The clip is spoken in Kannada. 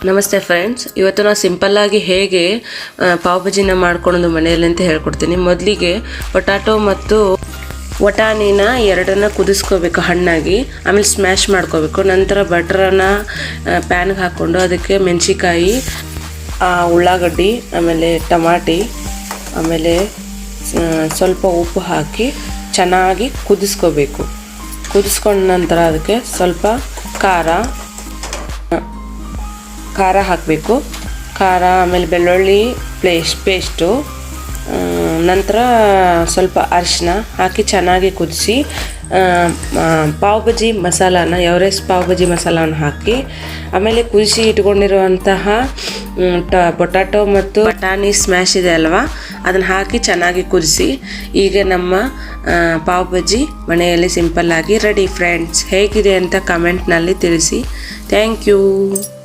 ನಮಸ್ತೆ ಫ್ರೆಂಡ್ಸ್, ಇವತ್ತು ನಾನು ಸಿಂಪಲ್ಲಾಗಿ ಹೇಗೆ ಪಾವ್ ಬಜಿನ ಮಾಡ್ಕೊಳ್ಳೋದು ಮನೆಯಲ್ಲಿ ಅಂತ ಹೇಳ್ಕೊಡ್ತೀನಿ. ಮೊದಲಿಗೆ ಪೊಟ್ಯಾಟೊ ಮತ್ತು ವಟಾಣಿನ ಎರಡನ್ನ ಕುದಿಸ್ಕೋಬೇಕು ಹಣ್ಣಾಗಿ, ಆಮೇಲೆ ಸ್ಮ್ಯಾಶ್ ಮಾಡ್ಕೋಬೇಕು. ನಂತರ ಬಟರನ್ನು ಪ್ಯಾನ್ಗೆ ಹಾಕ್ಕೊಂಡು ಅದಕ್ಕೆ ಮೆಣಸಿಕಾಯಿ, ಉಳ್ಳಾಗಡ್ಡಿ, ಆಮೇಲೆ ಟಮಾಟಿ, ಆಮೇಲೆ ಸ್ವಲ್ಪ ಉಪ್ಪು ಹಾಕಿ ಚೆನ್ನಾಗಿ ಕುದಿಸ್ಕೋಬೇಕು. ಕುದಿಸ್ಕೊಂಡ ನಂತರ ಅದಕ್ಕೆ ಸ್ವಲ್ಪ ಖಾರ ಹಾಕಬೇಕು. ಖಾರ, ಆಮೇಲೆ ಬೆಳ್ಳುಳ್ಳಿ ಪೇಸ್ಟು, ನಂತರ ಸ್ವಲ್ಪ ಅರಿಶಿನ ಹಾಕಿ ಚೆನ್ನಾಗಿ ಕುದಿಸಿ ಪಾವ್ ಬಜಿ ಮಸಾಲಾನ, ಎವರೆಸ್ಟ್ ಪಾವ್ ಬಜಿ ಮಸಾಲಾನ ಹಾಕಿ, ಆಮೇಲೆ ಕುದಿಸಿ ಇಟ್ಕೊಂಡಿರುವಂತಹ ಪೊಟ್ಯಾಟೊ ಮತ್ತು ಬಟಾಣಿ ಸ್ಮ್ಯಾಶ್ ಇದೆ ಅಲ್ವಾ, ಅದನ್ನು ಹಾಕಿ ಚೆನ್ನಾಗಿ ಕುದಿಸಿ. ಈಗ ನಮ್ಮ ಪಾವ್ ಬಜಿ ಮನೆಯಲ್ಲಿ ಸಿಂಪಲ್ಲಾಗಿ ರೆಡಿ ಫ್ರೆಂಡ್ಸ್. ಹೇಗಿದೆ ಅಂತ ಕಮೆಂಟ್ನಲ್ಲಿ ತಿಳಿಸಿ. Thank you.